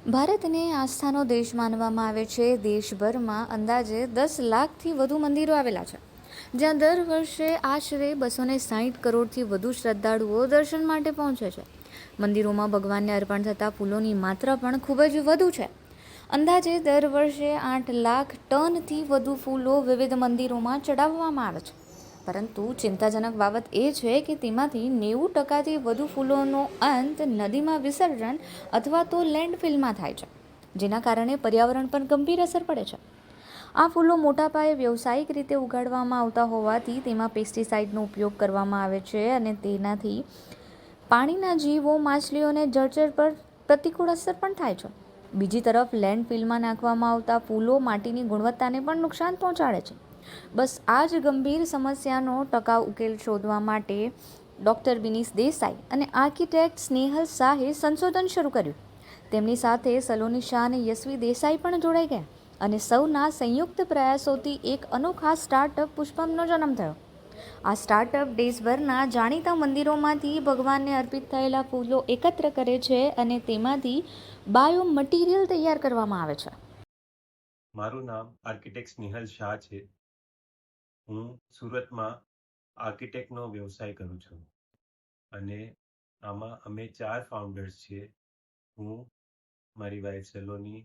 ભારતને આસ્થાનો દેશ માનવામાં આવે છે. દેશભરમાં અંદાજે 10 લાખથી વધુ મંદિરો આવેલા છે, જ્યાં દર વર્ષે આશરે 260 કરોડથી વધુ શ્રદ્ધાળુઓ દર્શન માટે પહોંચે છે. મંદિરોમાં ભગવાનને અર્પણ થતા ફૂલોની માત્રા પણ ખૂબ જ વધુ છે. અંદાજે દર વર્ષે 8 લાખ ટનથી વધુ ફૂલો વિવિધ મંદિરોમાં ચડાવવામાં આવે છે. પરંતુ ચિંતાજનક બાબત એ છે કે તેમાંથી 90%થી વધુ ફૂલોનો અંત નદીમાં વિસર્જન અથવા તો લેન્ડફિલમાં થાય છે, જેના કારણે પર્યાવરણ પર ગંભીર અસર પડે છે. આ ફૂલો મોટા પાયે વ્યવસાયિક રીતે ઉગાડવામાં આવતા હોવાથી તેમાં પેસ્ટિસાઇડનો ઉપયોગ કરવામાં આવે છે અને તેનાથી પાણીના જીવો, માછલીઓ અને જળચર પર પ્રતિકૂળ અસર પણ થાય છે. બીજી તરફ લેન્ડફિલમાં નાખવામાં આવતા ફૂલો માટીની ગુણવત્તાને પણ નુકસાન પહોંચાડે છે. બસ આ જ ગંભીર સમસ્યાનો ટકાઉ ઉકેલ શોધવા માટે ડૉક્ટર વિનીશ દેસાઈ અને આર્કિટેક્ટ સ્નેહલ શાહે સંશોધન શરૂ કર્યું. તેમની સાથે સલોની શાહ અને યશવી દેસાઈ પણ જોડાઈ ગયા અને સૌના સંયુક્ત પ્રયાસોથી એક અનોખા સ્ટાર્ટઅપ પુષ્પમનો જન્મ થયો. આ સ્ટાર્ટઅપ દેશભરના જાણીતા મંદિરોમાંથી ભગવાનને અર્પિત થયેલા ફૂલો એકત્ર કરે છે અને તેમાંથી બાયો મટીરિયલ તૈયાર કરવામાં આવે છે. મારું નામ આર્કિટેક્ટ સ્નેહલ શાહ છે. હું સુરતમાં આર્કિટેક્ટનો વ્યવસાય કરું છું અને આમાં અમે 4 ફાઉન્ડર્સ છીએ. હું, મારી વાઈફ સલોની,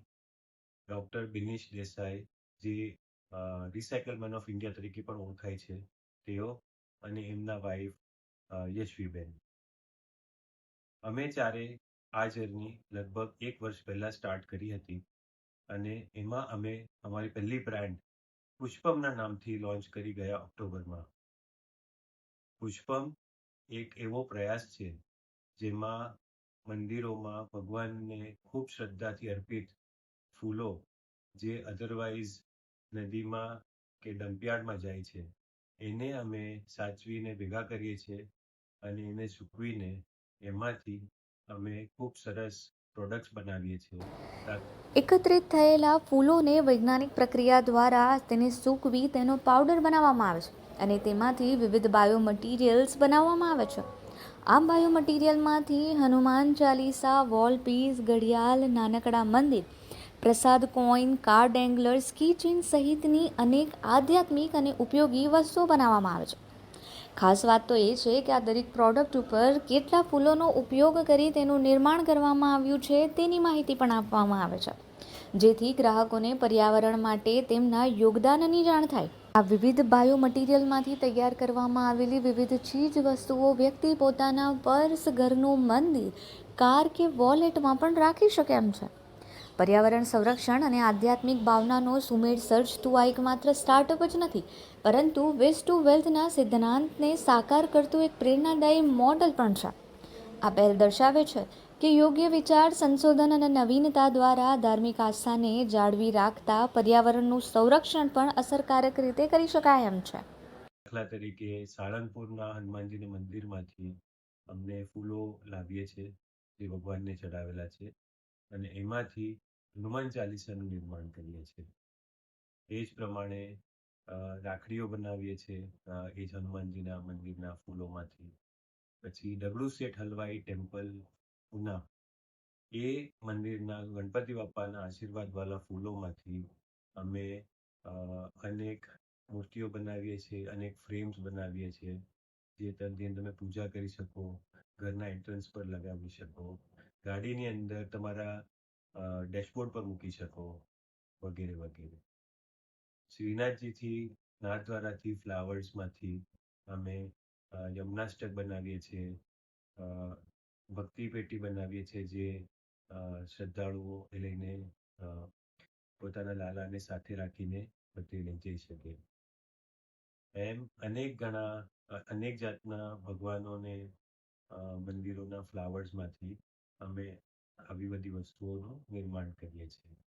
ડૉક્ટર બિનીશ દેસાઈ, જે રિસાયકલ મેન ઓફ ઇન્ડિયા તરીકે પણ ઓળખાય છે તેઓ, અને એમના વાઈફ યશવીબેન. અમે ચારે આ જર્ની લગભગ 1 વર્ષ પહેલાં સ્ટાર્ટ કરી હતી અને એમાં અમે અમારી પહેલી બ્રાન્ડ પુષ્પમના નામથી લોન્ચ કરી ગયા ઓક્ટોબરમાં. પુષ્પમ એક એવો પ્રયાસ છે જેમાં મંદિરોમાં ભગવાનને ખૂબ શ્રદ્ધાથી અર્પિત ફૂલો, જે અધરવાઇઝ નદીમાં કે ડમ્પયાર્ડમાં જાય છે, એને અમે સાચવીને ભેગા કરીએ છીએ અને એને સૂકવીને એમાંથી અમે ખૂબ સરસ પ્રોડક્ટ્સ બનાવીએ છીએ. એકત્રિત થયેલા ફૂલોને વૈજ્ઞાનિક પ્રક્રિયા દ્વારા તેને સૂકવી તેનો પાવડર બનાવવામાં આવે છે અને તેમાંથી વિવિધ બાયો મટીરિયલ્સ બનાવવામાં આવે છે. આ બાયો મટીરિયલમાંથી હનુમાન ચાલીસા, વોલ પીસ, ઘડિયાળ, નાનકડા મંદિર, પ્રસાદ કોઈન, કાર્ડ એંગલર્સ, કીચેઇન સહિતની અનેક આધ્યાત્મિક અને ઉપયોગી વસ્તુઓ બનાવવામાં આવે છે. ખાસ વાત તો એ છે કે આ દરેક પ્રોડક્ટ ઉપર કેટલા ફૂલોનો ઉપયોગ કરી તેનું નિર્માણ કરવામાં આવ્યું છે તેની માહિતી પણ આપવામાં આવે છે, જેથી ગ્રાહકોને પર્યાવરણ માટે તેમના યોગદાનની જાણ થાય. આ વિવિધ બાયો મટીરિયલમાંથી તૈયાર કરવામાં આવેલી વિવિધ ચીજ વસ્તુઓ વ્યક્તિ પોતાના પર્સ, ઘરનું મંદિર, કાર કે વોલેટમાં પણ રાખી શકે એમ છે. પર્યાવરણ સંરક્ષણ અને આધ્યાત્મિક ભાવનાનો સુમેળ સર્જતું આ એકમાત્ર સ્ટાર્ટઅપ જ નથી, પરંતુ વેસ્ટ ટુ વેલ્થના સિદ્ધાંતને સાકાર કરતું એક પ્રેરણાદાયી મોડલ પણ છે. આ પહેલ દર્શાવે છે કે યોગ્ય વિચાર, સંશોધન અને નવીનતા દ્વારા ધાર્મિક આસ્થાને જાળવી રાખતા પર્યાવરણનું સંરક્ષણ પણ અસરકારક રીતે કરી શકાય એમ છે. દાખલા તરીકે સાળંગપુરના હનુમાનજીના મંદિરમાંથી અમને ફૂલો લાવીએ છીએ જે ભગવાનને ચડાવેલા છે અને એમાંથી હનુમાન ચાલીસાનું નિર્માણ કરીએ છીએ. એ જ પ્રમાણે રાખડીઓ બનાવીએ છીએ એ જ હનુમાનજીના મંદિરના ફૂલોમાંથી. પછી ડબલુ શેઠ હલવાઈ ટેમ્પલ ઉના, એ મંદિરના ગણપતિ બાપાના આશીર્વાદવાળા ફૂલોમાંથી અમે અનેક મૂર્તિઓ બનાવીએ છીએ, અનેક ફ્રેમ્સ બનાવીએ છીએ, જેની તમે પૂજા કરી શકો, ઘરના એન્ટ્રન્સ પર લગાવી શકો, ગાડીની અંદર તમારા ડેશબોર્ડ પર મૂકી શકો, વગેરે વગેરે. શ્રીનાથજીથી નાથદ્વારાથી ફ્લાવર્સમાંથી અમે યમનાષ્ટક બનાવીએ છીએ, ભક્તિ પેટી બનાવીએ છીએ, જે શ્રદ્ધાળુઓ એ લઈને પોતાના લાલાને સાથે રાખીને બધે લઈ જઈ શકે. એમ અનેક જાતના ભગવાનોને મંદિરોના ફ્લાવર્સમાંથી અમે આવી બધી વસ્તુઓનું નિર્માણ કરીએ છીએ.